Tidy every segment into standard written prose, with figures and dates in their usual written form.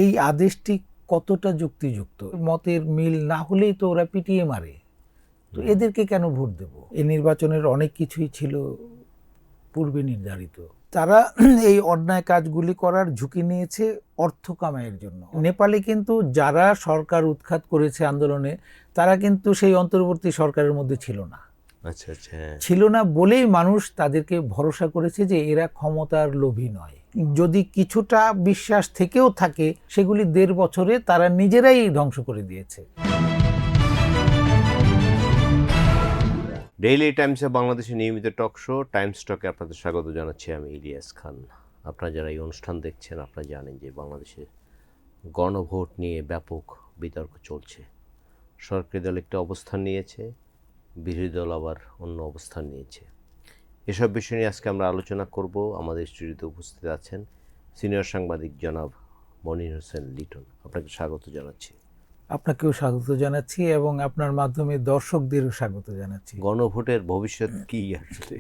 এই আদেশটি কতটা যুক্তিযুক্ত? মতের মিল না হলেই তো ওরা পিটিয়ে মারে, তো এদেরকে কেন ভোট দেব? এই নির্বাচনের অনেক কিছুই ছিল পূর্বে নির্ধারিত। তারা এই অন্যায় কাজগুলি করার ঝুঁকি নিয়েছে অর্থ কামাইয়ের জন্য। নেপালে কিন্তু যারা সরকার উৎখাত করেছে আন্দোলনে, তারা কিন্তু সেই অন্তর্বর্তী সরকারের মধ্যে ছিল না। আচ্ছা আচ্ছা, ছিল না বলেই মানুষ তাদেরকে ভরসা করেছে যে এরা ক্ষমতার লোভী নয়। যদি কিছুটা বিশ্বাস থেকেও থাকে, সেগুলি ১.৫ বছরে তারা নিজেরাই ধ্বংস করে দিয়েছে। ডেইলি টাইমসে বাংলাদেশের নিয়মিত টক শো টাইমস টকে আপনাদের স্বাগত জানাচ্ছি। আমি ইলিয়াস খান। আপনারা যারা এই অনুষ্ঠান দেখছেন, আপনারা জানেন যে বাংলাদেশে গণভোট নিয়ে ব্যাপক বিতর্ক চলছে। সরকারি দল একটি অবস্থান নিয়েছে, বিরোধী দল আবার অন্য অবস্থান নিয়েছে। এসব বিষয় নিয়ে আজকে আমরা আলোচনা করব। আমাদের স্টুডিওতে উপস্থিত আছেন সিনিয়র সাংবাদিক জনাব মনির হোসেন লিটন। আপনাকে স্বাগত জানাচ্ছি। আপনাকেও স্বাগত জানাচ্ছি এবং আপনার মাধ্যমে দর্শকদেরও স্বাগত জানাচ্ছি। গণভোটের ভবিষ্যৎ কি আসলে?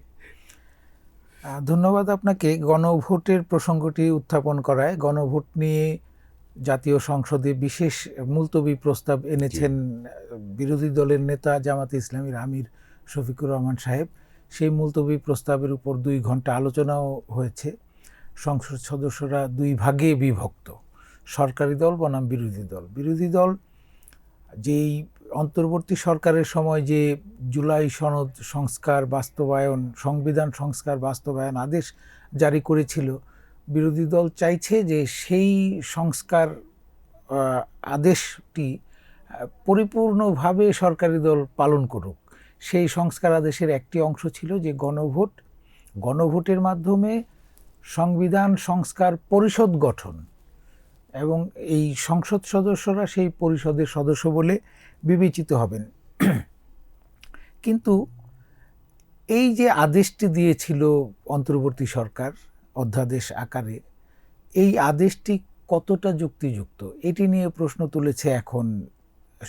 ধন্যবাদ আপনাকে গণভোটের প্রসঙ্গটি উত্থাপন করায়। গণভোট নিয়ে জাতীয় সংসদে বিশেষ মুলতবি প্রস্তাব এনেছেন বিরোধী দলের নেতা জামাতে ইসলামীর আমির শফিকুর রহমান সাহেব। সেই মুলতবি প্রস্তাবের উপর ২ ঘন্টা আলোচনাও হয়েছে। সংসদ সদস্যরা ২ ভাগে বিভক্ত, সরকারি দল বনাম বিরোধী দল। বিরোধী দল যেই অন্তর্বর্তী সরকারের সময় যে জুলাই সনদ সংস্কার বাস্তবায়ন, সংবিধান সংস্কার বাস্তবায়ন আদেশ জারি করেছিল, বিরোধী দল চাইছে যে সেই সংস্কার আদেশটি পরিপূর্ণভাবে সরকারি দল পালন করুক। সেই সংস্কার আদেশের একটি অংশ ছিল যে গণভোটের মাধ্যমে সংবিধান সংস্কার পরিষদ গঠন, এবং এই সংসদ সদস্যরা সেই পরিষদের সদস্য বলে বিবেচিত হবেন। কিন্তু এই যে আদেশটি দিয়েছিল অন্তর্বর্তী সরকার অধ্যাদেশ আকারে, এই আদেশটি কতটা যুক্তিযুক্ত এটি নিয়ে প্রশ্ন তুলেছে এখন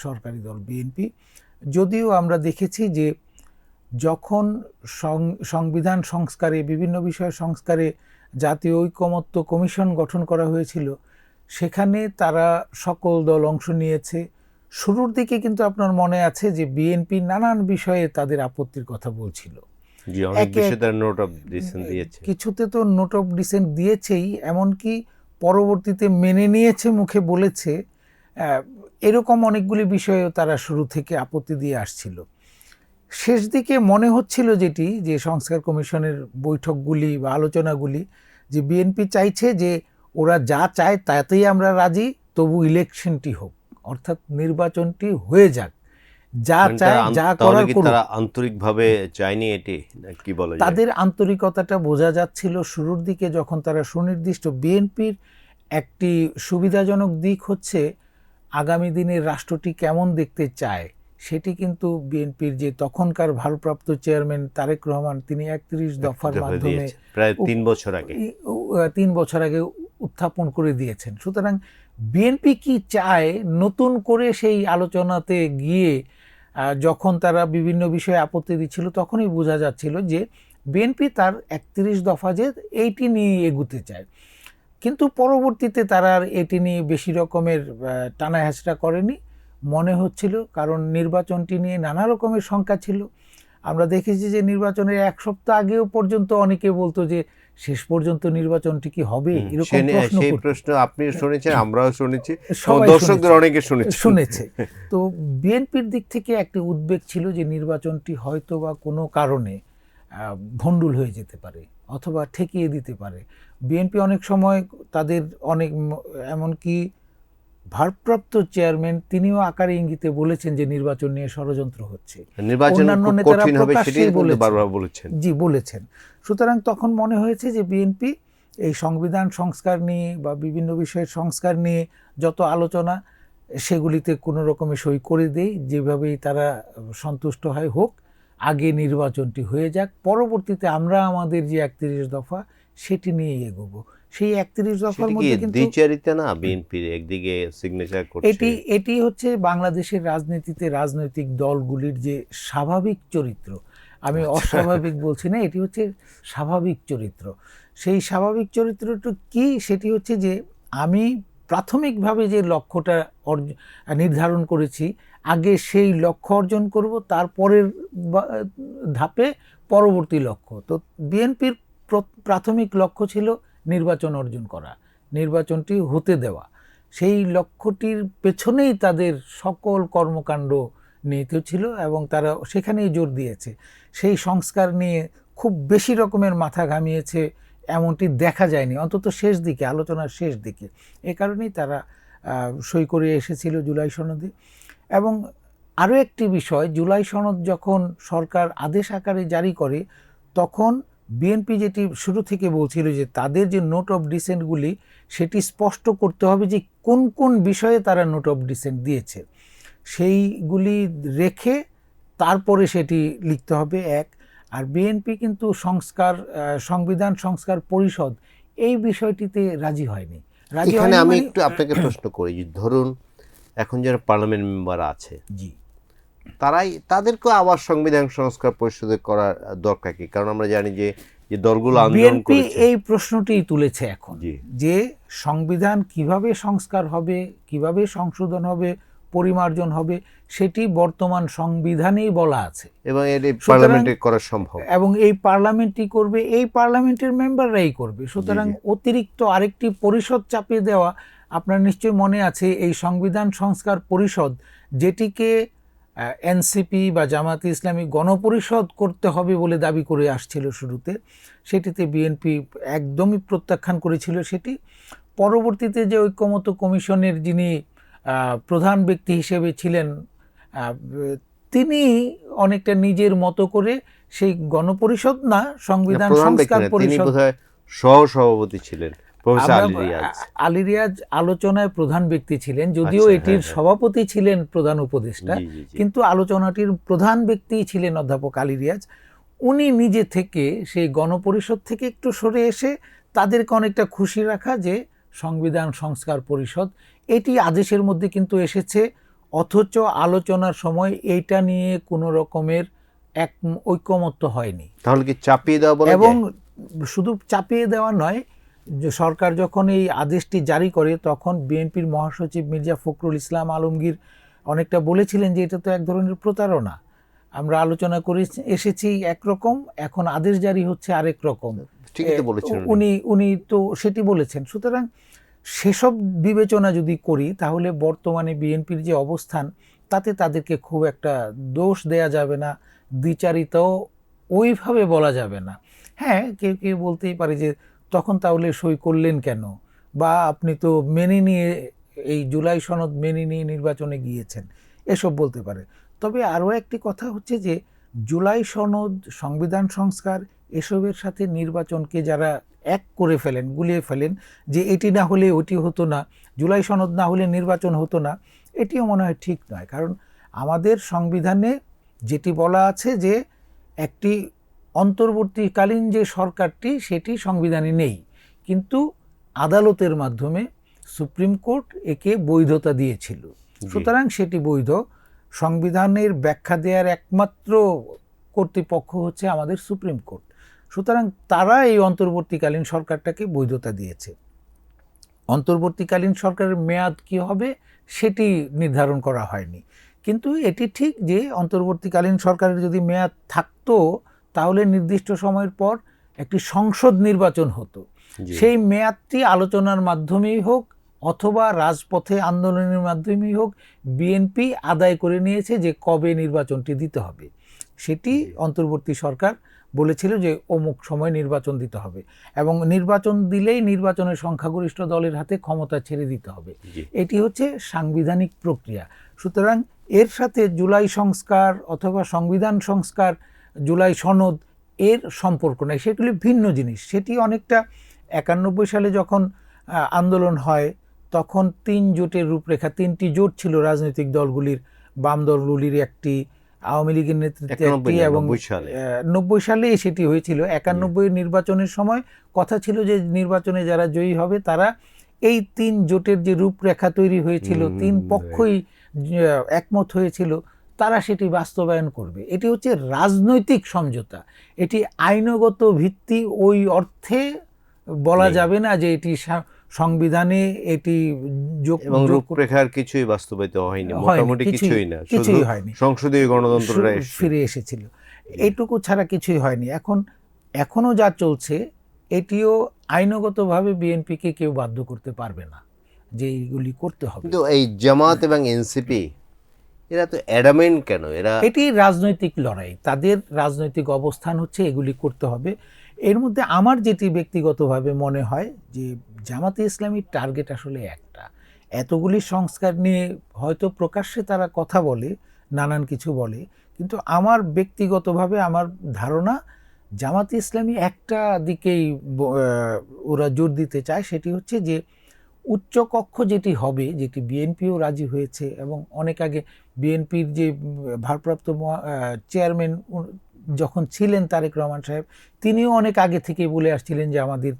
সরকারি দল বিএনপি। যদিও আমরা দেখেছি যে যখন সংবিধান সংস্কারে, বিভিন্ন বিষয় সংস্কারে জাতীয় ঐকমত্য কমিশন গঠন করা হয়েছিল, সেখানে তারা সকল দল অংশ নিয়েছে। শুরুর দিকে কিন্তু আপনার মনে আছে যে বিএনপি নানান বিষয়ে তাদের আপত্তির কথা বলছিল। কিছুতে তো নোট অফ ডিসেন্ট দিয়েছেই, এমনকি পরবর্তীতে মেনে নিয়েছে, মুখে বলেছে। এরকম অনেকগুলি বিষয়েও তারা শুরু থেকে আপত্তি দিয়ে আসছিল। শেষ দিকে মনে হচ্ছিল যেটি, যে সংস্কার কমিশনের বৈঠকগুলি বা আলোচনাগুলি, যে বিএনপি চাইছে যে ওরা যা চায় তাতেই আমরা রাজি, তবু ইলেকশনটি হোক, অর্থাৎ নির্বাচনটি হয়ে যাক, যা চায় যা করার করুক। তারা আন্তরিকভাবে চায়নি এটি, কি বলে? তাদের আন্তরিকতাটা বোঝা যাচ্ছিল শুরুর দিকে, যখন তারা সুনির্দিষ্ট। বিএনপির একটি সুবিধাজনক দিক হচ্ছে আগামী দিনের রাষ্ট্রটি কেমন দেখতে চায়, সেটি কিন্তু বিএনপির যে তখনকার ভারপ্রাপ্ত চেয়ারম্যান তারেক রহমান, তিনি ৩১ দফার মাধ্যমে প্রায় ৩ বছর আগে উত্থাপন করে দিয়েছেন। সুতরাং বিএনপি কি চায়, নতুন করে সেই আলোচনাতে গিয়ে যখন তারা বিভিন্ন বিষয়ে আপত্তি দিচ্ছিল, তখনই বোঝা যাচ্ছিল যে বিএনপি তার ৩১ দফা যে এইটি নিয়ে এগুতে চায়। কিন্তু পরবর্তীতে তারা আর এটি নিয়ে বেশি রকমের টানা হেঁচড়া করেনি মনে হচ্ছিল, কারণ নির্বাচনটি নিয়ে নানা রকমের শঙ্কা ছিল। আমরা দেখেছি যে নির্বাচনের 1 সপ্তাহ আগেও পর্যন্ত অনেকে বলতো যে শেষ পর্যন্ত নির্বাচনটি কি হবে, এরকম প্রশ্ন আপনি শুনেছেন, আমরাও শুনেছি, দর্শকদের অনেকে শুনেছে। তো বিএনপির দিক থেকে একটি উদ্বেগ ছিল যে নির্বাচনটি হয়তো বা কোনো কারণে ভণ্ডুল হয়ে যেতে পারে অথবা ঠেকিয়ে দিতে পারে। বিএনপি অনেক সময় তাদের এমনকি ভারপ্রাপ্ত চেয়ারম্যান তিনিও আকারে ইঙ্গিতে বলেছেন যে নির্বাচন নিয়ে ষড়যন্ত্র হচ্ছে, অন্যান্য নেতারা প্রকাশ্যেই বলেছেন। জি, বলেছেন। সুতরাং তখন মনে হয়েছে যে বিএনপি এই সংবিধান সংস্কার নিয়ে বা বিভিন্ন বিষয়ের সংস্কার নিয়ে যত আলোচনা, সেগুলিতে কোনো রকমে সই করে দেয়, যেভাবেই তারা সন্তুষ্ট হয় হোক, আগে নির্বাচনটি হয়ে যাক, পরবর্তীতে আমরা আমাদের যে ৩১ দফা সেটি নিয়ে এগোবো। সেই ৩১ দফার মধ্যে কিন্তু দ্বিচারিতা না, বিএনপির একদিকে সিগনেচার করছে। এটি হচ্ছে বাংলাদেশের রাজনীতিতে রাজনৈতিক দলগুলির যে স্বাভাবিক চরিত্র। আমি অস্বাভাবিক বলছি না, এটি হচ্ছে স্বাভাবিক চরিত্র। সেই স্বাভাবিক চরিত্রটা কি? সেটি হচ্ছে যে আমি প্রাথমিকভাবে যে লক্ষ্যটা নির্ধারণ করেছি, আগে সেই লক্ষ্য অর্জন করব, তারপরের ধাপে পরবর্তী লক্ষ্য। তো বিএনপির প্রাথমিক লক্ষ্য ছিল নির্বাচন অর্জন করা, নির্বাচনটি হতে দেওয়া। সেই লক্ষ্যটির পেছনেই তাদের সকল কর্মকাণ্ড নিহিত ছিল এবং তারা সেখানেই জোর দিয়েছে। সেই সংস্কার নিয়ে খুব বেশি রকমের মাথা ঘামিয়েছে এমনটি দেখা যায়নি, অন্তত শেষ দিকে, আলোচনার শেষ দিকে। এ কারণেই তারা সই করে এসেছিল জুলাই সনদে। এবং আরও একটি বিষয়, জুলাই সনদ যখন সরকার আদেশ আকারে জারি করে, তখন বিএনপি যেটি শুরু থেকে বলছিল যে তাদের যে নোট অফ ডিসেন্টগুলি, সেটি স্পষ্ট করতে হবে যে কোন কোন বিষয়ে তারা নোট অফ ডিসেন্ট দিয়েছে, সেইগুলি রেখে তারপরে সেটি লিখতে হবে এক। আর বিএনপি কিন্তু সংবিধান সংস্কার পরিষদ এই বিষয়টিতে রাজি হয়নি। এখানে আমি একটু আপনাকে প্রশ্ন করি, ধরুন এখন যারা পার্লামেন্ট মেম্বার আছে, জি, তাদেরকে আবার সংবিধান সংস্কার পরিষদে করার দরকার কি? কারণ আমরা জানি যে দলগুলো আন্দোলন করেছে, এই প্রশ্নটি তুলেছে এখন যে সংবিধান কিভাবে সংস্কার হবে, কিভাবে সংশোধন হবে, পরিমার্জন হবে, সেটি বর্তমান সংবিধানেই বলা আছে এবং এর পার্লামেন্টে করা সম্ভব, এবং এই পার্লামেন্টই করবে, এই পার্লামেন্টের মেম্বাররাই করবে। সুতরাং অতিরিক্ত আরেকটি পরিষদ চাপিয়ে দেওয়া, আপনার নিশ্চয়ই মনে আছে এই সংবিধান সংস্কার পরিষদ, যেটিকে এনসিপি বা জামায়াতে ইসলামী গণপরিষদ করতে হবে বলে দাবি করে আসছিল শুরুতে, সেটিতে বিএনপি একদমই প্রত্যাখ্যান করেছিল সেটি। পরবর্তীতে যে ঐক্যমত্য কমিশনের যিনি প্রধান ব্যক্তি হিসেবে ছিলেন, তিনি অনেকটা নিজের মতো করে সেই গণপরিষদ না, সংবিধান সংস্কার পরিষদ, সহ-সভাপতি ছিলেন আলী রিয়াজ আলোচনায় প্রধান ব্যক্তি ছিলেন, যদিও এটির সভাপতি ছিলেন প্রধান উপদেষ্টা, কিন্তু আলোচনাটির প্রধান ব্যক্তি ছিলেন অধ্যাপক আলী রিয়াজ। উনি নিজে থেকে সেই গণপরিষদ থেকে একটু সরে এসে তাদেরকে অনেকটা খুশি রাখা যে সংবিধান সংস্কার পরিষদ, এটি আদেশের মধ্যে কিন্তু এসেছে, অথচ আলোচনার সময় এইটা নিয়ে কোনো রকমের ঐক্যমত্য হয়নি। তাহলে কি চাপিয়ে দেওয়া বলা যায়? এবং শুধু চাপিয়ে দেওয়া নয়, যে সরকার যখন এই আদেশটি জারি করে, তখন বিএনপির মহাসচিব মির্জা ফখরুল ইসলাম আলমগীর অনেকটা বলেছিলেন যে এটা তো এক ধরনের প্রতারণা, আমরা আলোচনা করে এসেছি একরকম, এখন আদেশ জারি হচ্ছে আরেক রকম, উনি তো সেটি বলেছেন। সুতরাং সেসব বিবেচনা যদি করি, তাহলে বর্তমানে বিএনপির যে অবস্থান, তাতে তাদেরকে খুব একটা দোষ দেয়া যাবে না, দ্বিচারিতাও ওইভাবে বলা যাবে না। হ্যাঁ, কেউ কেউ বলতেই পারে যে তখন তাহলে সই করলেন কেন, বা আপনি তো মেনে নিয়ে, এই জুলাই সনদ মেনে নিয়ে নির্বাচনে গিয়েছেন, এসব বলতে পারে। তবে আরও একটি কথা হচ্ছে যে জুলাই সনদ, সংবিধান সংস্কার, এসবের সাথে নির্বাচনকে যারা এক করে ফেলেন, গুলিয়ে ফেলেন, যে এটি না হলে ওটি হতো না, জুলাই সনদ না হলে নির্বাচন হতো না, এটিও মনে হয় ঠিক নয়। কারণ আমাদের সংবিধানে যেটি বলা আছে যে একটি অন্তর্বর্তীকালীন যে সরকারটি, সেটি সংবিধানে নেই, কিন্তু আদালতের মাধ্যমে সুপ্রিম কোর্ট একে বৈধতা দিয়েছিল, সুতরাং সেটি বৈধ। সংবিধানের ব্যাখ্যা দেওয়ার একমাত্র কর্তৃপক্ষ হচ্ছে আমাদের সুপ্রিম কোর্ট, সুতরাং তারা এই অন্তর্বর্তীকালীন সরকারটাকে বৈধতা দিয়েছে। অন্তর্বর্তীকালীন সরকারের মেয়াদ কি হবে সেটি নির্ধারণ করা হয়নি, কিন্তু এটি ঠিক যে অন্তর্বর্তীকালীন সরকারের যদি মেয়াদ থাকতো, তাহলে নির্দিষ্ট সময়ের পর একটি সংসদ নির্বাচন হতো। সেই মেয়াদটি আলোচনার মাধ্যমেই হোক অথবা রাজপথে আন্দোলনের মাধ্যমেই হোক, বিএনপি আদায় করে নিয়েছে যে কবে নির্বাচনটি দিতে হবে। সেটি অন্তর্বর্তী সরকার বলেছিল যে অমুক সময় নির্বাচন দিতে হবে, এবং নির্বাচন দিলেই নির্বাচনের সংখ্যাগরিষ্ঠ দলের হাতে ক্ষমতা ছেড়ে দিতে হবে। এটি হচ্ছে সাংবিধানিক প্রক্রিয়া। সুতরাং এর সাথে জুলাই সংস্কার অথবা সংবিধান সংস্কার, জুলাই সনদ, এর সম্পর্ক নেই, সেগুলি ভিন্ন জিনিস। সেটি অনেকটা 91 সালে যখন আন্দোলন হয়, তখন 3 জোটের রূপরেখা, 3টি জোট ছিল রাজনৈতিক দলগুলির, বাম দলগুলির একটি, আওয়ামী লীগের নেতৃত্বে একটি, এবং 90 সালে সেটি হয়েছিল। 91 নির্বাচনের সময় কথা ছিল যে নির্বাচনে যারা জয়ী হবে তারা এই 3 জোটের যে রূপরেখা তৈরি হয়েছিল, 3 পক্ষই একমত হয়েছিল, তারা সেটি বাস্তবায়ন করবে। এটি হচ্ছে রাজনৈতিক সমঝোতা, এটি আইনগত ভিত্তি ওই অর্থে বলা যাবে না যে এটি সংবিধানে এটি এবং রূপরেখার কিছুই বাস্তবায়িত হয়নি, মোটামুটি কিছুই না, শুধু কিছুই হয়নি, সংসদীয় গণতন্ত্রটা ফিরে এসেছিল, এইটুকু ছাড়া কিছুই হয়নি। এখনো যা চলছে এটিও আইনগতভাবে বিএনপিকে কেউ বাধ্য করতে পারবে না যে এইগুলি করতে হবে। কিন্তু এই জামাত এবং এনসিপি এরা তো অ্যাডামেন্ট কেন? এটি রাজনৈতিক লড়াই, তাদের রাজনৈতিক অবস্থান হচ্ছে এগুলি করতে হবে। এর মধ্যে আমার যেটি ব্যক্তিগতভাবে মনে হয় যে জামাতে ইসলামীর টার্গেট আসলে একটা, এতগুলি সংস্কার নিয়ে হয়তো প্রকাশ্যে তারা কথা বলে, নানান কিছু বলে, কিন্তু আমার ব্যক্তিগতভাবে আমার ধারণা জামাতে ইসলামী একটা দিকেই ওরা জোর দিতে চায়, সেটি হচ্ছে যে উচ্চকক্ষ যেটি হবে, যেটি বিএনপিও রাজি হয়েছে এবং অনেক আগে বিএনপির যে ভারপ্রাপ্ত চেয়ারম্যান যখন ছিলেন তারেক রহমান সাহেব, তিনিও অনেক আগে থেকে বলে আসছিলেন যে আমাদের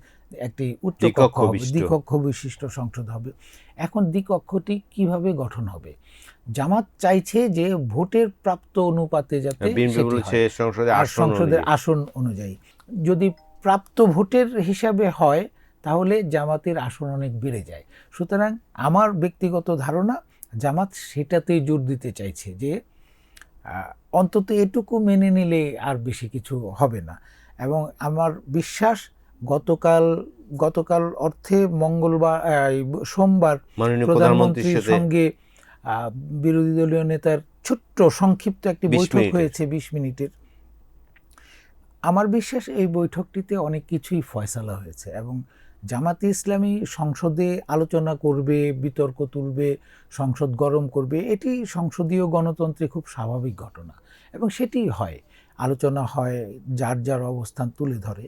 একটি উচ্চকক্ষ হবে, দ্বিকক্ষ বিশিষ্ট সংসদ হবে। এখন দ্বিকক্ষটি কিভাবে গঠন হবে? জামাত চাইছে যে ভোটের প্রাপ্ত অনুপাতে যাতে সংসদের আসন অনুযায়ী, যদি প্রাপ্ত ভোটের হিসাবে হয় তাহলে জামাতের আসন অনেক বেড়ে যায়। সুতরাং আমার ব্যক্তিগত ধারণা জামাত সেটাতেই জোর দিতে চাইছে যে অন্তত এটুকু মেনে নিলে আর বেশি কিছু হবে না। এবং আমার বিশ্বাস গতকাল অর্থে মঙ্গলবার সোমবার প্রধানমন্ত্রীর সঙ্গে বিরোধী দলীয় নেতার ছোট্ট সংক্ষিপ্ত একটি বৈঠক হয়েছে 20 মিনিটের। আমার বিশ্বাস এই বৈঠকটিতে অনেক কিছুই ফয়সালা হয়েছে এবং জামাতে ইসলামী সংসদে আলোচনা করবে, বিতর্ক তুলবে, সংসদ গরম করবে, এটি সংসদীয় গণতন্ত্রে খুব স্বাভাবিক ঘটনা এবং সেটি হয়, আলোচনা হয়, যার যার অবস্থান তুলে ধরে।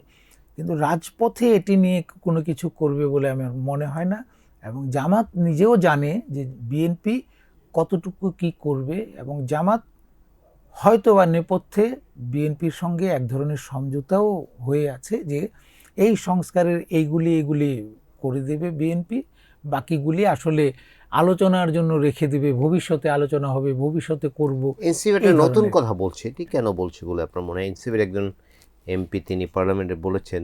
কিন্তু রাজপথে এটি নিয়ে কোনো কিছু করবে বলে আমার মনে হয় না এবং জামাত নিজেও জানে যে বিএনপি কতটুকু কি করবে এবং জামাত হয়তো বা নেপথ্যে বিএনপির সঙ্গে এক ধরনের সমঝোতাও হয়ে আছে যে এই সংস্কারের এইগুলি করে দেবে বিএনপি, বাকিগুলি আসলে আলোচনার জন্য রেখে দেবে, ভবিষ্যতে আলোচনা হবে, ভবিষ্যতে করব। এনসিপি নতুন কথা বলছে, এটি কেন বলছে বলে আপনার মনে হয়? এনসিপির একজন এমপি তিনি পার্লামেন্টে বলেছেন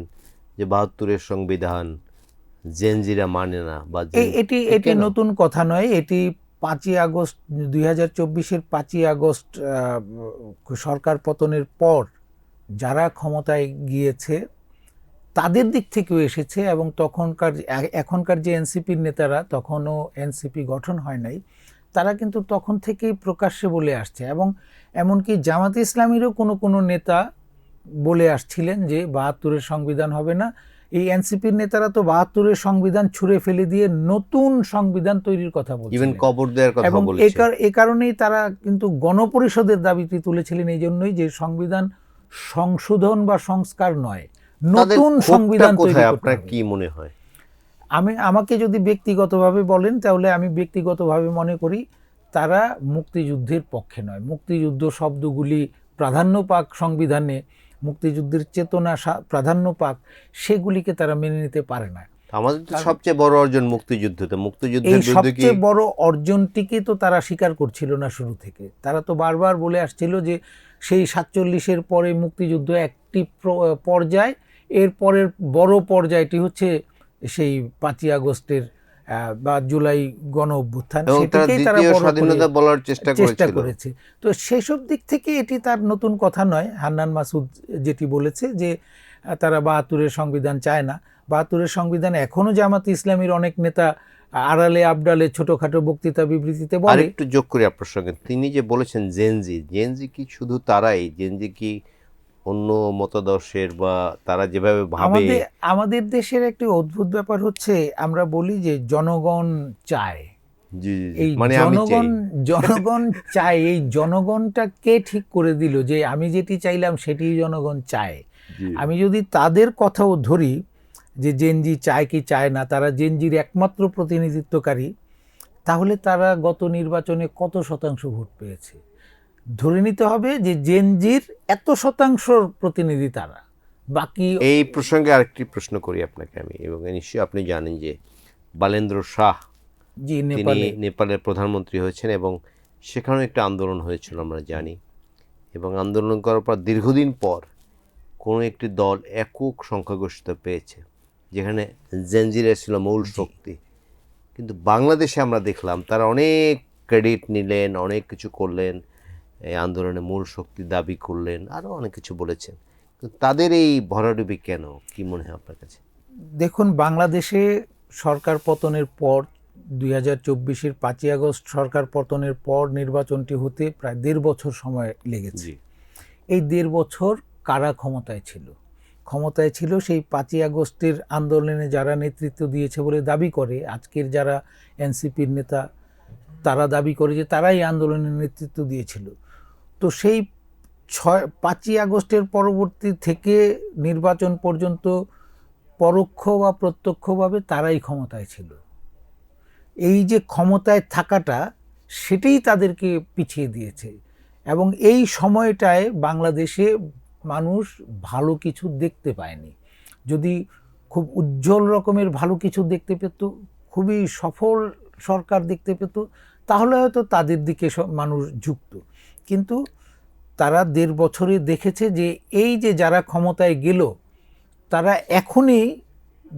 যে ৭২-এর সংবিধান জেনজিরা মানে না, বা এটি নতুন কথা নয়, এটি 5ই আগস্ট 2024-এর 5ই আগস্ট সরকার পতনের পর যারা ক্ষমতায় গিয়েছে তাদের দিক থেকেও এসেছে এবং এখনকার যে এনসিপির নেতারা, তখনও এনসিপি গঠন হয় নাই, তারা কিন্তু তখন থেকেই প্রকাশ্যে বলে আসছে এবং এমনকি জামাতে ইসলামীরও কোনো নেতা বলে আসছিলেন যে ৭২-এর সংবিধান হবে না। এই এনসিপির নেতারা তো ৭২-এর সংবিধান ছুঁড়ে ফেলে দিয়ে নতুন সংবিধান তৈরির কথা বলছিলেন, এবং এ কারণেই তারা কিন্তু গণপরিষদের দাবিটি তুলেছিলেন, এই জন্যই যে সংবিধান সংশোধন বা সংস্কার নয়, নতুন সংবিধান তৈরি করতে হবে। আপনার কি মনে হয়? আমাকে যদি ব্যক্তিগতভাবে বলেন তাহলে আমি ব্যক্তিগতভাবে মনে করি তারা মুক্তিযুদ্ধের পক্ষে নয়। মুক্তিযুদ্ধ শব্দগুলি প্রাধান্য পাক সংবিধানে, মুক্তিযুদ্ধের চেতনা প্রাধান্য পাক, সেগুলিকে তারা মেনে নিতে পারে না। আমাদের তো সবচেয়ে বড় অর্জন মুক্তিযুদ্ধ, তো মুক্তিযুদ্ধের সবচেয়ে বড় অর্জনটিকে তো তারা স্বীকার করছিল না শুরু থেকে। তারা তো বারবার বলে আসছিল যে সেই 47-এর পরে মুক্তিযুদ্ধ একটি পর্যায়, এর পরের বড় পর্যায়টি হচ্ছে সেই 5ই আগস্টের বা জুলাই গণ অভ্যুত্থান, সেটাকেই তারা স্বাধীনতা বলার চেষ্টা করেছে। তো সেসব দিক থেকে এটি তার নতুন কথা নয়। হান্নান মাসুদ যেটি বলেছে যে তারা ৭২-এর সংবিধান চায় না, ৭২-এর সংবিধান এখনো জামাত ইসলামীর অনেক নেতা আড়ালে আবডালে ছোটখাটো বক্তৃতা বিবৃতিতে বলে। আরেকটু যোগ করি আপনার সঙ্গে, তিনি যে বলেছেন জেনজি কি শুধু তারাই? জেনজি কি অন্য মতাদর্শের বা তারা যেভাবে ভাবে? আমাদের দেশের একটি অদ্ভুত ব্যাপার হচ্ছে, আমরা বলি যে জনগণ চায়, এই জনগণ চায়, এই জনগণটা কে ঠিক করে দিল যে আমি যেটি চাইলাম সেটি জনগণ চায়? আমি যদি তাদের কথাও ধরি যে জেনজি চায় কি চায় না, তারা জেনজির একমাত্র প্রতিনিধিত্বকারী, তাহলে তারা গত নির্বাচনে কত শতাংশ ভোট পেয়েছে? ধরে নিতে হবে যে জেনজির এত শতাংশ প্রতিনিধি তারা। বাকি এই প্রসঙ্গে আরেকটি প্রশ্ন করি আপনাকে আমি, এবং নিশ্চয়ই আপনি জানেন যে বালেন্দ্র শাহ তিনি নেপালের প্রধানমন্ত্রী হয়েছেন এবং সেখানেও একটা আন্দোলন হয়েছিল আমরা জানি, এবং আন্দোলন করার পর দীর্ঘদিন পর কোনো একটি দল একক সংখ্যাগরিষ্ঠতা পেয়েছে, যেখানে জেনজিরা ছিল মূল শক্তি, কিন্তু বাংলাদেশে আমরা দেখলাম তারা অনেক ক্রেডিট নিলেন, অনেক কিছু করলেন, এই আন্দোলনে মূল শক্তি দাবি করলেন, আরও অনেক কিছু বলেছেন। কিন্তু তাদের এই ভরাডুবি কেন, কি মনে হয় আপনার কাছে? দেখুন, বাংলাদেশে সরকার পতনের পর 2024-এর 5ই আগস্ট সরকার পতনের পর নির্বাচনটি হতে প্রায় 1.5 বছর সময় লেগেছে। এই 1.5 বছর কারা ক্ষমতায় ছিল? ক্ষমতায় ছিল সেই 5ই আগস্টের আন্দোলনে যারা নেতৃত্ব দিয়েছে বলে দাবি করে, আজকের যারা এনসিপির নেতা তারা দাবি করে যে তারাই আন্দোলনের নেতৃত্ব দিয়েছিল। তো সেই 5ই আগস্টের পরবর্তী থেকে নির্বাচন পর্যন্ত পরোক্ষ বা প্রত্যক্ষভাবে তারাই ক্ষমতায় ছিল। এই যে ক্ষমতায় থাকাটা, সেটাই তাদেরকে পিছিয়ে দিয়েছে। এবং এই সময়টায় বাংলাদেশে মানুষ ভালো কিছু দেখতে পায়নি। যদি খুব উজ্জ্বল রকমের ভালো কিছু দেখতে পেত, খুবই সফল সরকার দেখতে পেত, তাহলে হয়তো তাদের দিকে মানুষ ঝুঁকত। কিন্তু তারা 1.5 বছরে দেখেছে যে এই যে যারা ক্ষমতায় গেল, তারা এখনই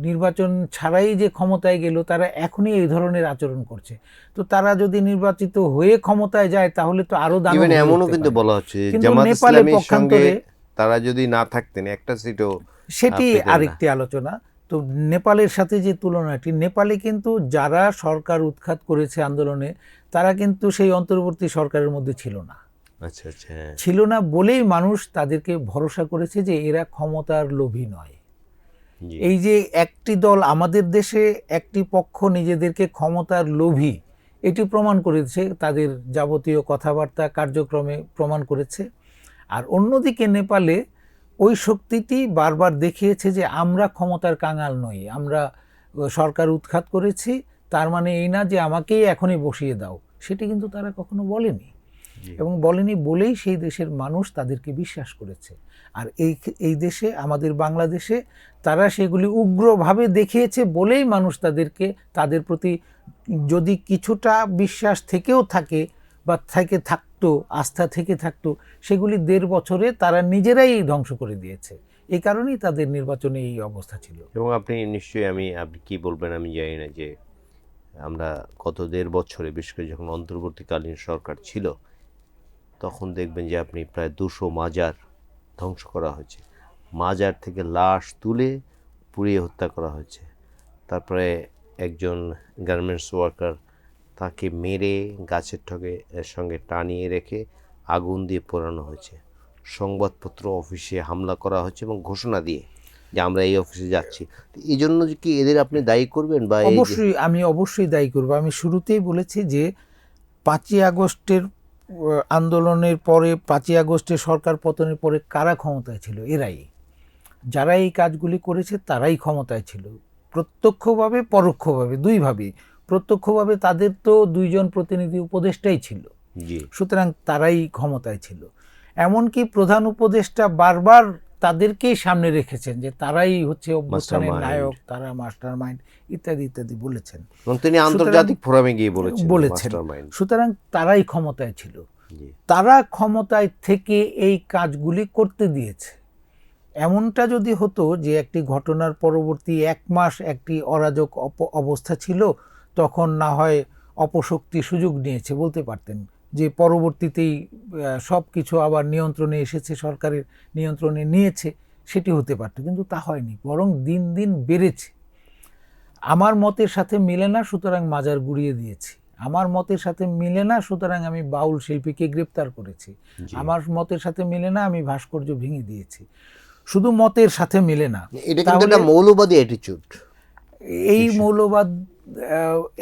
নির্বাচন ছাড়াই যে ক্ষমতায় গেল, তারা এখনই এই ধরনের আচরণ করছে। তো তারা যদি নির্বাচিত হয়ে ক্ষমতায় যায় তাহলে তো আরো দানব হয়ে এমনও উঠতে কিন্তু পারে। বলা হচ্ছে যে কিন্তু জামাত নেপালে ইসলামীর সঙ্গে পক্ষান্তরে তারা যদি না থাকতেন একটা সিটও সেটি পেতেন না। আরেকটি আলোচনা। তো নেপালের সাথে যে তুলনাটি, নেপালে কিন্তু যারা সরকার উৎখাত করেছে আন্দোলনে, তারা কিন্তু সেই অন্তর্বর্তী সরকারের মধ্যে ছিল না। আচ্ছা আচ্ছা, হ্যাঁ। ছিল না বলেই মানুষ তাদেরকে ভরসা করেছে যে এরা ক্ষমতার লোভী নয়। জি। এই যে একটি দল, আমাদের দেশে একটি পক্ষ নিজেদেরকে ক্ষমতার লোভী, এটি প্রমাণ করেছে তাদের যাবতীয় কথাবার্তা কার্যক্রমে প্রমাণ করেছে। আর অন্যদিকে নেপালে ওই শক্তিটি বারবার দেখিয়েছে যে আমরা ক্ষমতার কাঙাল নই, আমরা সরকার উৎখাত করেছি, তার মানে এই না যে আমাকেই এখনই বসিয়ে দাও, সেটি কিন্তু তারা কখনো বলেনি। এবং বলেনি বলেই সেই দেশের মানুষ তাদেরকে বিশ্বাস করেছে। আর এই দেশে, আমাদের বাংলাদেশে, তারা সেগুলি উগ্রভাবে দেখিয়েছে বলেই মানুষ তাদের প্রতি যদি কিছুটা বিশ্বাস থেকেও থাকে বা থাকতো, আস্থা থেকে থাকতো, সেগুলি 1.5 বছরে তারা নিজেরাই ধ্বংস করে দিয়েছে। এই কারণেই তাদের নির্বাচনে এই অবস্থা ছিল। এবং আপনি নিশ্চয়ই, আপনি কি বলবেন আমি জানি না, যে আমরা গত 1.5 বছরে, বিশেষ করে যখন অন্তর্বর্তীকালীন সরকার ছিল, তখন দেখবেন যে আপনি প্রায় 200 মাজার ধ্বংস করা হয়েছে, মাজার থেকে লাশ তুলে পুড়িয়ে হত্যা করা হয়েছে। তারপরে একজন গার্মেন্টস ওয়ার্কার, তাকে মেরে গাছের সঙ্গে টানিয়ে রেখে আগুন দিয়ে পোড়ানো হয়েছে। সংবাদপত্র অফিসে হামলা করা হচ্ছে এবং ঘোষণা দিয়ে যে আমরা এই অফিসে যাচ্ছি। এই জন্য কি এদের আপনি দায়ী করবেন? বা আমি অবশ্যই দায়ী করব। আমি শুরুতেই বলেছি যে 5ই আগস্টের আন্দোলনের পরে, 5ই আগস্টের সরকার পতনের পরে কারা ক্ষমতায় ছিল? এরাই। যারা এই কাজগুলি করেছে তারাই ক্ষমতায় ছিল, প্রত্যক্ষভাবে পরোক্ষভাবে, দুইভাবেই। প্রত্যক্ষভাবে তাদের তো 2 জন প্রতিনিধি উপদেষ্টাই ছিল, সুতরাং তারাই ক্ষমতায় ছিল। এমনকি প্রধান উপদেষ্টা বারবার তাদেরকেই সামনে রেখেছেন যে তারাই হচ্ছে অভ্যুত্থানের নায়ক, তারা মাস্টার মাইন্ড, ইত্যাদি ইত্যাদি বলেছেন। তিনি আন্তর্জাতিক ফোরামে গিয়ে বলেছেন। সুতরাং তারাই ক্ষমতায় ছিল, তারা ক্ষমতায় থেকে এই কাজগুলি করতে দিয়েছে। এমনটা যদি হতো যে একটি ঘটনার পরবর্তী 1 মাস একটি অরাজক অবস্থা ছিল, তখন না হয় অপশক্তি সুযোগ নিয়েছে, বলতে পারতেন যে পরবর্তীতেই সব কিছু আবার নিয়ন্ত্রণে এসেছে, সরকারের নিয়ন্ত্রণে নিয়েছে, সেটি হতে পারত। কিন্তু তা হয়নি, বরং দিন দিন বেড়েছে। আমার মতের সাথে মিলে না, সুতরাং মাজার গুড়িয়ে দিয়েছি। আমার মতের সাথে মিলে না, সুতরাং আমি বাউল শিল্পীকে গ্রেপ্তার করেছি। আমার মতের সাথে মিলে না, আমি ভাস্কর্য ভেঙে দিয়েছি। শুধু মতের সাথে মিলে না, এটা কিন্তু একটা মৌলবাদী অ্যাটিটিউড। এই মৌলবাদ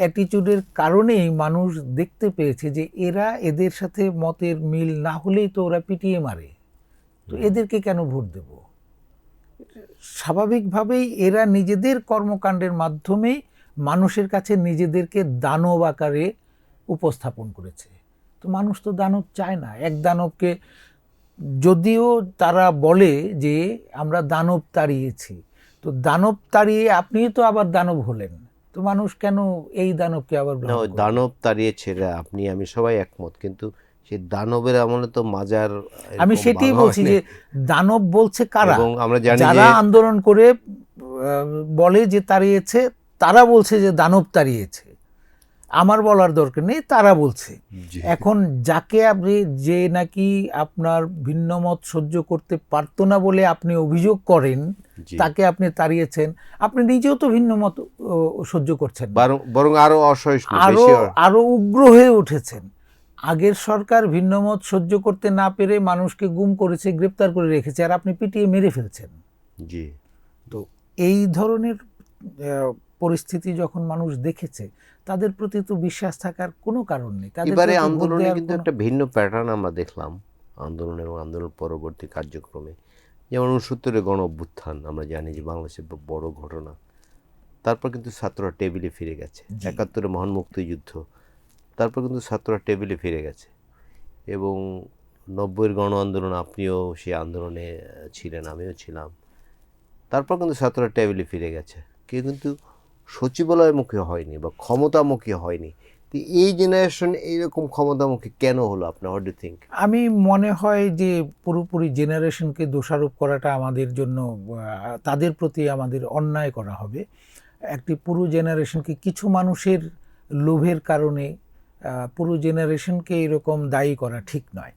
অ্যাটিটিউডের কারণেই মানুষ দেখতে পেয়েছে যে এদের সাথে মতের মিল না হলেই তো ওরা পিটিয়ে মারে, তো এদেরকে কেন ভোট দেব? স্বাভাবিকভাবেই এরা নিজেদের কর্মকাণ্ডের মাধ্যমে মানুষের কাছে নিজেদেরকে দানব আকারে উপস্থাপন করেছে। তো মানুষ তো দানব চায় না। এক দানবকে, যদিও তারা বলে যে আমরা দানব তাড়িয়েছি, তো দানব তাড়িয়ে আপনি তো আবার দানব হলেন, তো মানুষ কেন এই দানবকে আবার গ্রহণ করবে? দানব তাড়িয়েছে আমি সবাই একমত, কিন্তু সেই দানবের আমলে তো মাজার, আমি সেটাই বলছি যে দানব বলছে কারা? এবং আমরা জানি যারা আন্দোলন করে বলে যে তাড়িয়েছে, তারা বলছে যে দানব তাড়িয়েছে। আমার বলার দরকার নেই, তারা বলছে। জি। এখন যাকে আপনি, যে নাকি আপনার ভিন্ন মত সহ্য করতে পারতো না বলে আপনি অভিযোগ করেন, জি। তাকে আপনি তাড়িয়েছেন, আপনি নিজেও তো ভিন্ন মত সহ্য করছেন না, বরং আরো অসহিষ্ণু, আরো বেশি আরো উগ্র হয়ে উঠেছেন। আগের সরকার ভিন্নমত সহ্য করতে না পেরে মানুষকে গুম করেছে, গ্রেপ্তার করে রেখেছে, আর আপনি পিটিয়ে মেরে ফেলছেন। জি। তো এই ধরনের পরিস্থিতি যখন মানুষ দেখেছে, তাদের প্রতি তো বিশ্বাস থাকার কোনো কারণ নেই। তাদের এবারে প্রতি ভোট আন্দোলনে দেওয়ার কিন্তু কোনো- একটা ভিন্ন প্যাটার্ন আমরা দেখলাম আন্দোলন এবং আন্দোলন পরবর্তী কার্যক্রমে। যেমন 69-এ গণ অভ্যুত্থান, আমরা জানি যে বাংলাদেশের বড় ঘটনা। তারপর কিন্তু ছাত্ররা টেবিলে ফিরে গেছে। জি। 71-এ মহান মুক্তিযুদ্ধ, তারপর কিন্তু ছাত্ররা টেবিলে ফিরে গেছে। এবং 90-এর গণ আন্দোলন, আপনিও সেই আন্দোলনে ছিলেন, আমিও ছিলাম। তারপর কিন্তু ছাত্ররা টেবিলে ফিরে গেছে, কেউ কিন্তু সচিবালয়মুখী হয়নি বা ক্ষমতামুখী হয়নি। তো এই জেনারেশন এইরকম ক্ষমতামুখী কেন হলো আপনার, হোয়াট ডু থিঙ্ক? আমি মনে হয় যে পুরোপুরি জেনারেশনকে দোষারোপ করাটা আমাদের জন্য, তাদের প্রতি আমাদের অন্যায় করা হবে। একটি পুরো জেনারেশনকে, কিছু মানুষের লোভের কারণে পুরো জেনারেশনকে এরকম দায়ী করা ঠিক নয়।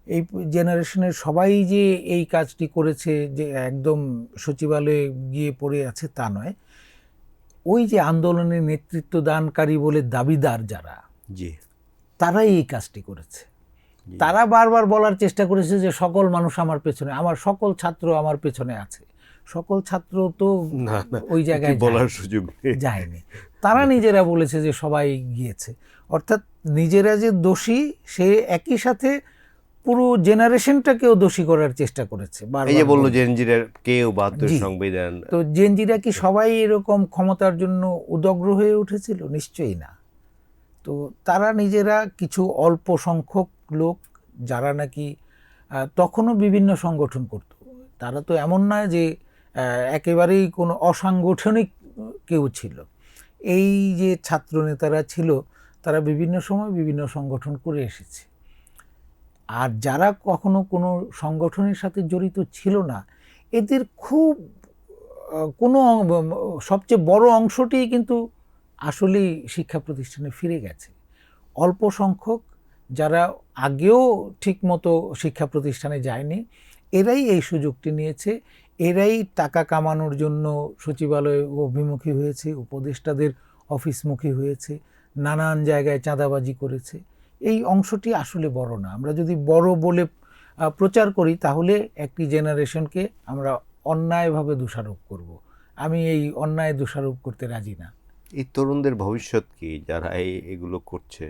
এই জেনারেশনের সবাই যে এই কাজটি করেছে, যে একদম সচিবালয়ে গিয়ে পড়ে আছে তা নয়। ওই যে আন্দোলনের নেতৃত্ব দানকারী বলে দাবিদার যারা, জি। তারাই এই কাজটি করেছে। জি। তারা বারবার বলার চেষ্টা করেছে যে সকল মানুষ আমার পেছনে, আমার সকল ছাত্র আমার পেছনে আছে। সকল ছাত্র তো না না, ওই জায়গায় বলার সুযোগ নেই। যায়নি। তারা নিজেরা বলেছে যে সবাই গিয়েছে। অর্থাৎ নিজেরা যে দোষী, সে একই সাথে পুরো জেনারেশনটাকেও দোষী করার চেষ্টা করেছে এই যে বারবার বললো বলে। জেনজিরা কেউ 72 জি। সংবিধান। তো জেনজিরা কি সবাই এরকম ক্ষমতার জন্য উদগ্র হয়ে উঠেছিল? নিশ্চয়ই না। তো তারা নিজেরা কিছু অল্প সংখ্যক লোক, যারা নাকি তখনও বিভিন্ন সংগঠন করত। তারা তো এমন নয় যে একেবারেই কোনো অসাংগঠনিক কেউ ছিল। এই যে ছাত্র নেতারা ছিল, তারা বিভিন্ন সময় বিভিন্ন সংগঠন করে এসেছে। আর যারা কখনো কোনো সংগঠনের সাথে জড়িত ছিল না, এদের খুব কোনো সবচেয়ে বড় অংশটিই কিন্তু আসলেই শিক্ষা প্রতিষ্ঠানে ফিরে গেছে। অল্প সংখ্যক যারা আগেও ঠিকমতো শিক্ষা প্রতিষ্ঠানে যায়নি, এরাই এই সুযোগটি নিয়েছে। এরাই টাকা কামানোর জন্য সচিবালয় অভিমুখী হয়েছে, উপদেষ্টাদের অফিসমুখী হয়েছে, নানান জায়গায় চাঁদাবাজি করেছে। এই অংশটি আসলে বড় না। আমরা যদি বড় বলে প্রচার করি, তাহলে একটি জেনারেশনকে আমরা অন্যায়ভাবে দোষারোপ করব। আমি এই অন্যায় দোষারোপ করতে রাজি না। এই তরুণদের ভবিষ্যৎ কি, যারা এগুলো করছে?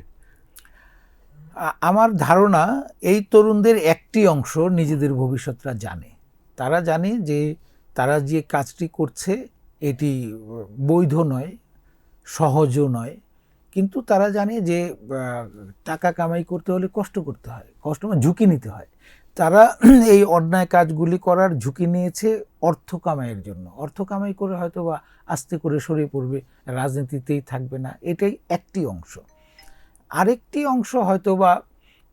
আমার ধারণা, এই তরুণদের একটি অংশ নিজেদের ভবিষ্যৎটা জানে। তারা জানে যে তারা যে কাজটি করছে এটি বৈধ নয়, সহজও নয়। কিন্তু তারা জানে যে টাকা কামাই করতে হলে কষ্ট করতে হয়, কষ্ট মানে ঝুঁকি নিতে হয়। তারা এই অন্যায় কাজগুলি করার ঝুঁকি নিয়েছে অর্থ কামাইয়ের জন্য। অর্থ কামাই করে হয়তো বা আস্তে করে সরে পড়বে, রাজনীতিতেই থাকবে না। এটাই একটি অংশ। আরেকটি অংশ হয়তোবা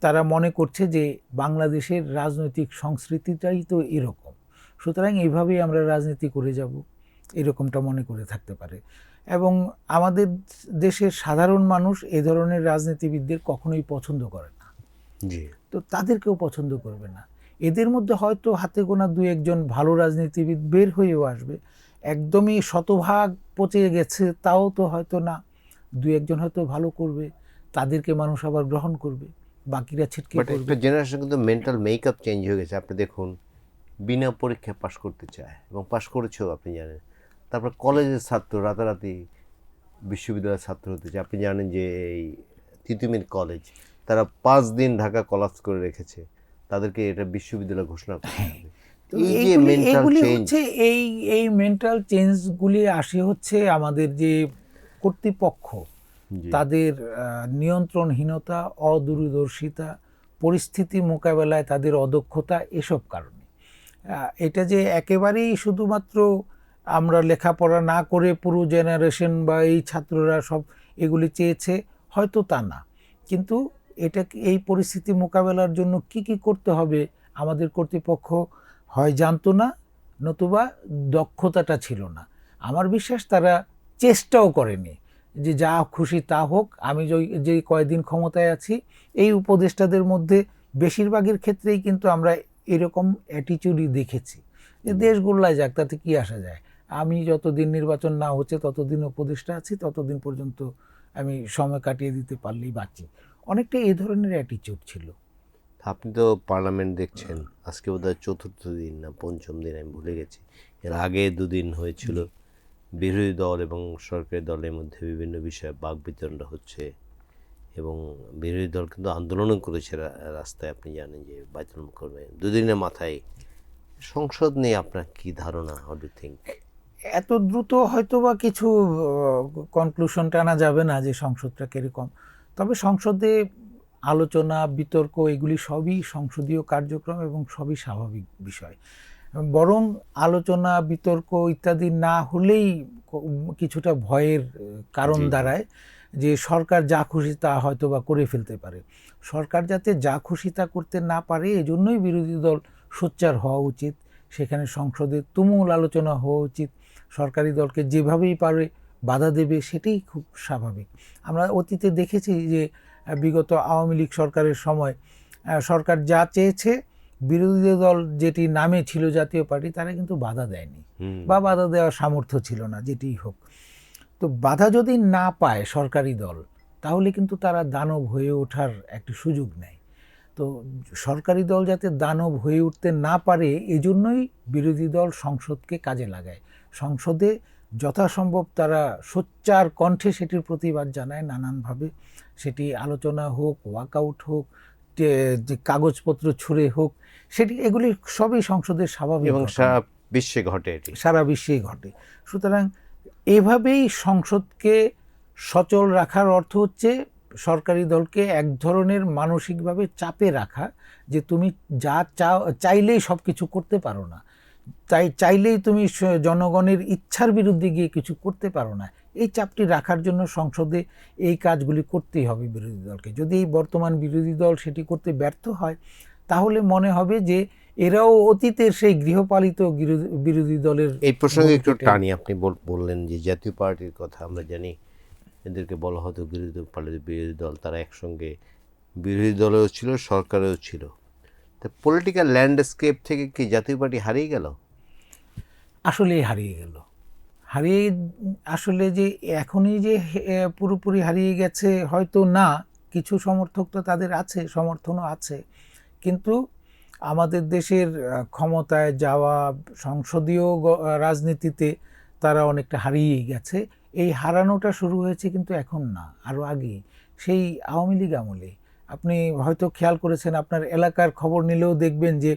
তারা মনে করছে যে বাংলাদেশের রাজনৈতিক সংস্কৃতিটাই তো এরকম, সুতরাং এইভাবেই আমরা রাজনীতি করে যাব, এরকমটা মনে করে থাকতে পারে। এবং আমাদের দেশের সাধারণ মানুষ এ ধরনের রাজনীতিবিদদের কখনোই পছন্দ করে না। জি। তো তাদেরকেও পছন্দ করবে না। এদের মধ্যে হয়তো হাতে গোনা দু একজন ভালো রাজনীতিবিদ বের হয়েও আসবে। একদমই শতভাগ পচে গেছে তাও তো হয়তো না, দু একজন হয়তো ভালো করবে, তাদেরকে মানুষ আবার গ্রহণ করবে, বাকিরা ছিটকে বাট পড়বে। একটা জেনারেশন কিন্তু মেন্টাল মেকআপ চেঞ্জ হয়ে গেছে। আপনি দেখুন, বিনা পরীক্ষায় পাশ করতে চায় এবং পাশ করেছেও, আপনি জানেন। তারপর কলেজের ছাত্র রাতারাতি বিশ্ববিদ্যালয়ের ছাত্র হতে চায়। আপনি জানেন যে এই তিতুমির কলেজ, তারা 5 দিন ঢাকা কলাপস করে রেখেছে, তাদেরকে এটা বিশ্ববিদ্যালয় ঘোষণা করতে হবে। তো এই যে মেন্টাল এইগুলি চেঞ্জ, হচ্ছে এই মেন্টাল চেঞ্জগুলি আসে হচ্ছে আমাদের যে কর্তৃপক্ষ, তাদের নিয়ন্ত্রণহীনতা, অদূরদর্শিতা, পরিস্থিতি মোকাবেলায় তাদের অদক্ষতা, এসব কারণে। এটা যে একেবারেই শুধুমাত্র আমরা লেখাপড়া না করে পুরো জেনারেশন বা এই ছাত্ররা সব এগুলি চেয়েছে, হয়তো তা না। কিন্তু এটা, এই পরিস্থিতি মোকাবেলার জন্য কি কি করতে হবে আমাদের কর্তৃপক্ষ হয় জানতো না, নতুবা দক্ষতাটা ছিল না। আমার বিশ্বাস তারা চেষ্টাও করেনি যে যা খুশি তা হোক, আমি যে কয়দিন ক্ষমতায় আছি। এই উপদেষ্টাদের মধ্যে বেশিরভাগের ক্ষেত্রেই কিন্তু আমরা এরকম অ্যাটিটিউডই দেখেছি যে দেশ গোল্লায় যাক, তাতে কি আসা যায়, আমি যতদিন নির্বাচন না হচ্ছে ততদিন উপদেষ্টা আছি, ততদিন পর্যন্ত আমি সময় কাটিয়ে দিতে পারলেই বাঁচি। অনেকটা এই ধরনের অ্যাটিটিউড ছিল। আপনি তো পার্লামেন্ট দেখছেন, আজকে বোধহয় চতুর্থ দিন না পঞ্চম দিন, আমি ভুলে গেছি। এর আগে দুদিন হয়েছিল বিরোধী দল এবং সরকারি দলের মধ্যে বিভিন্ন বিষয়ে বাকবিতণ্ডা হচ্ছে, এবং বিরোধী দল কিন্তু আন্দোলনও করেছে রাস্তায়। আপনি জানেন যে বাইতুল করবে দুদিনের মাথায়। সংসদ নিয়ে আপনার কি ধারণা, হাউ ডু থিঙ্ক? এত দ্রুত হয়তো বা কিছু কনক্লুশন টানা যাবে না যে সংসদটা কিরকম, তবে সংসদে আলোচনা বিতর্ক এগুলি সবই সংসদীয় কার্যক্রম এবং সবই স্বাভাবিক বিষয়। বরং আলোচনা বিতর্ক ইত্যাদি না হলেই কিছুটা ভয়ের কারণ দাঁড়ায় যে সরকার যা খুশি তা হয়তো বা করে ফেলতে পারে। সরকার যাতে যা খুশি তা করতে না পারে, এজন্যই বিরোধী দল সোচ্চার হওয়া উচিত। সেখানে সংসদে তুমুল আলোচনা হওয়া উচিত। সরকারি দলকে যেভাবেই পারে বাধা দেবে, সেটাই খুব স্বাভাবিক। আমরা অতীতে দেখেছি যে বিগত আওয়ামী লীগ সরকারের সময় সরকার যা চেয়েছে, বিরোধী দল যেটি নামে ছিল জাতীয় পার্টি, তারা কিন্তু বাধা দেয়নি বা বাধা দেওয়ার সামর্থ্য ছিল না, যেটি হোক। তো বাধা যদি না পায় সরকারি দল, তাহলে কিন্তু তারা দানব হয়ে ওঠার একটি সুযোগ নেয়। তো সরকারি দল যাতে দানব হয়ে উঠতে না পারে, এজন্যই বিরোধী দল সংসদকে কাজে লাগায়। সংসদে যথাসম্ভব তারা সোচ্চার কণ্ঠে সেটির প্রতিবাদ জানায় নানানভাবে। সেটি আলোচনা হোক, ওয়াকআউট হোক, যে কাগজপত্র ছুঁড়ে হোক, এগুলি সবই সংসদের স্বাভাবিক এবং ঘটনা। সারা বিশ্বে ঘটে এটি। সারা বিশ্বেই ঘটে। সুতরাং এভাবেই সংসদকে সচল রাখার অর্থ হচ্ছে সরকারি দলকে এক ধরনের মানসিকভাবে চাপে রাখা, যে তুমি যা চাইলেই সব কিছু করতে পারো না, তাই চাইলেই তুমি জনগণের ইচ্ছার বিরুদ্ধে গিয়ে কিছু করতে পারো না। এই চাপটি রাখার জন্য সংসদে এই কাজগুলি করতেই হবে বিরোধী দলকে। যদি এই বর্তমান বিরোধী দল সেটি করতে ব্যর্থ হয়, তাহলে মনে হবে যে এরাও অতীতের সেই গৃহপালিত বিরোধী দলের। এই প্রসঙ্গে একটু টানি, আপনি বললেন যে জাতীয় পার্টির কথা। আমরা জানি এদেরকে বলা হতো বিরোধী দল, তারা একসঙ্গে বিরোধী দলেও ছিল, সরকারেও ছিল। তা পলিটিক্যাল ল্যান্ডস্কেপ থেকে কি জাতীয় পার্টি হারিয়ে গেল? আসলেই হারিয়ে গেল। আসলে যে এখনই যে পুরোপুরি হারিয়ে গেছে হয়তো না, কিছু সমর্থক তো তাদের আছে, সমর্থনও আছে, কিন্তু আমাদের দেশের ক্ষমতায় যাওয়া, সংসদীয় রাজনীতিতে তারা অনেকটা হারিয়েই গেছে। এই হারানোটা শুরু হয়েছে কিন্তু এখন না, আরও আগেই, সেই আওয়ামী লীগ আমলে। আপনি হয়তো খেয়াল করেছেন, আপনার এলাকার খবর নিলেও দেখবেন যে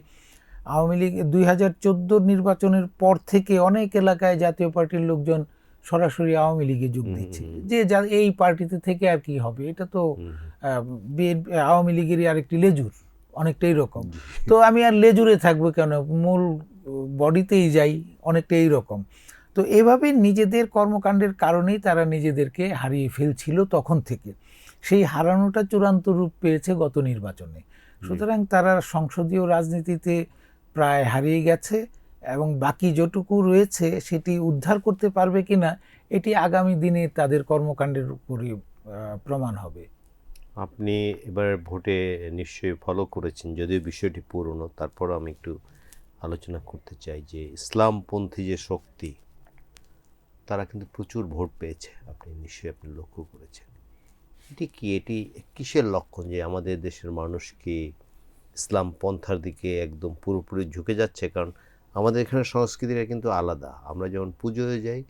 আওয়ামী লীগ 2014 নির্বাচনের পর থেকে অনেক এলাকায় জাতীয় পার্টির লোকজন সরাসরি আওয়ামী লীগে যোগ দিচ্ছে, যে এই পার্টিতে থেকে আর কি হবে, এটা তো আওয়ামী লীগেরই আরেকটি লেজুর, অনেকটা এইরকম। তো আমি আর লেজুরে থাকবো কেন, মূল বডিতেই যাই, অনেকটা এইরকম। তো এভাবে নিজেদের কর্মকাণ্ডের কারণেই তারা নিজেদেরকে হারিয়ে ফেলছিল তখন থেকে। সেই হারানোটা চূড়ান্ত রূপ পেয়েছে গত নির্বাচনে। সুতরাং তারা সংসদীয় রাজনীতিতে প্রায় হারিয়ে গেছে, এবং বাকি যেটুকু রয়েছে সেটি উদ্ধার করতে পারবে কিনা, এটি আগামী দিনে তাদের কর্মকাণ্ডের উপরে প্রমাণ হবে। আপনি এবার ভোটে নিশ্চয়ই ফলো করেছেন, যদিও বিষয়টি পুরনো, তারপরও আমি একটু আলোচনা করতে চাই যে ইসলামপন্থী যে শক্তি, তারা কিন্তু প্রচুর ভোট পেয়েছে। আপনি লক্ষ্য করেছেন। এটি কিসের লক্ষণ যে আমাদের দেশের মানুষ কি ইসলাম পন্থার দিকে একদম পুরোপুরি ঝুঁকে যাচ্ছে? কারণ আমাদের এখানে সংস্কৃতিটা কিন্তু আলাদা। আমরা যেমন পুজোয় যাই,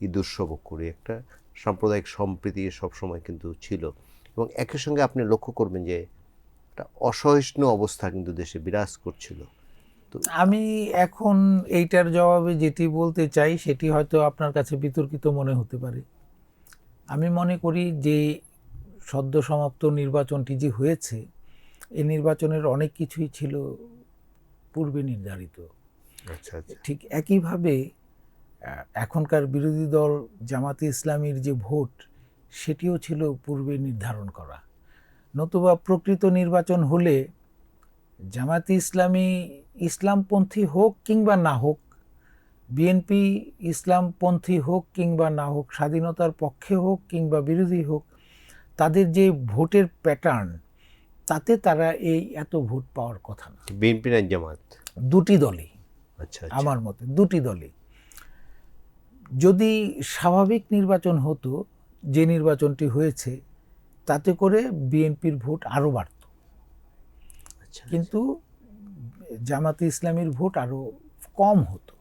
ঈদ উৎসবও করি, একটা সাম্প্রদায়িক সম্প্রীতি সবসময় কিন্তু ছিল। এবং একই সঙ্গে আপনি লক্ষ্য করবেন যে একটা অসহিষ্ণু অবস্থা কিন্তু দেশে বিরাজ করছিল। তো আমি এখন এইটার জবাবে যেটি বলতে চাই, সেটি হয়তো আপনার কাছে বিতর্কিত মনে হতে পারে। আমি মনে করি যে সদ্য সমাপ্ত নির্বাচনটি যে হয়েছে, এই নির্বাচনের অনেক কিছুই ছিল পূর্বে নির্ধারিত। আচ্ছা আচ্ছা। ঠিক একইভাবে এখনকার বিরোধী দল জামাতে ইসলামীর যে ভোট, সেটিও ছিল পূর্বে নির্ধারণ করা। নতুবা প্রকৃত নির্বাচন হলে জামাতে ইসলামী ইসলামপন্থী হোক কিংবা না হোক, বিএনপি ইসলামপন্থী হোক কিংবা না হোক, স্বাধীনতার পক্ষে হোক কিংবা বিরোধী হোক, তাদের যে ভোটের প্যাটার্ন, তাতে তারা এই এত ভোট পাওয়ার কথা না। বিএনপি না জামাত? দুটি দলই, আচ্ছা আমার মতে দুটি দলই। যদি স্বাভাবিক নির্বাচন হতো, যে নির্বাচনটি হয়েছে, তাতে করে বিএনপির ভোট আরও বাড়ত, আচ্ছা। কিন্তু জামাতে ইসলামীর ভোট আরও কম হতো।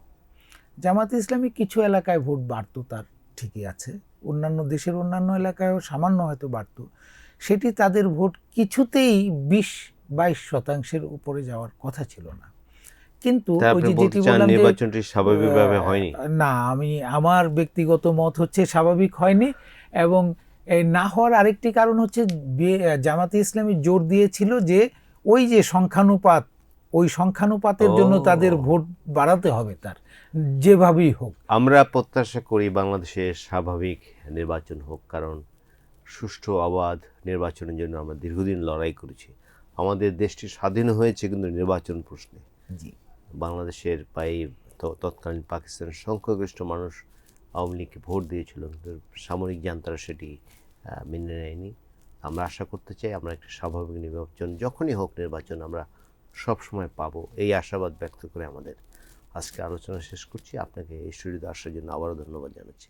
জামাতে ইসলামী কিছু এলাকায় ভোট বাড়তো, তার ঠিকই আছে, অন্যান্য দেশের অন্যান্য এলাকায়ও সামান্য হয়তো বাড়তো, সেটি তাদের ভোট কিছুতেই 20-22% উপরে যাওয়ার কথা ছিল না। কিন্তু তা ওই আপনি যে বলতে যেটি চান বললাম যে নির্বাচনটি স্বাভাবিকভাবে হয়নি? না, আমার ব্যক্তিগত মত হচ্ছে স্বাভাবিক হয়নি, এবং এই না হওয়ার আরেকটি কারণ হচ্ছে জামাতে ইসলামী জোর দিয়েছিল যে ওই যে সংখ্যানুপাত, ওই সংখ্যানুপাতের জন্য তাদের ভোট বাড়াতে হবে, তার যেভাবেই হোক। আমরা প্রত্যাশা করি বাংলাদেশে স্বাভাবিক নির্বাচন হোক, কারণ সুষ্ঠু অবাধ নির্বাচনের জন্য আমরা দীর্ঘদিন লড়াই করেছি। আমাদের দেশটি স্বাধীন হয়েছে কিন্তু নির্বাচন প্রশ্নে। জি, বাংলাদেশের তৎকালীন পাকিস্তানের সংখ্যাগরিষ্ঠ মানুষ আওয়ামী লীগকে ভোট দিয়েছিল, কিন্তু সামরিক জান্তারা সেটি মেনে নেয়নি। আমরা আশা করতে চাই আমরা একটা স্বাভাবিক নির্বাচন যখনই হোক নির্বাচন আমরা সবসময় পাবো, এই আশাবাদ ব্যক্ত করে আমাদের আজকে আলোচনা শেষ করছি। আপনাকে এই স্টুডিওতে আসার জন্য আবারও ধন্যবাদ জানাচ্ছি।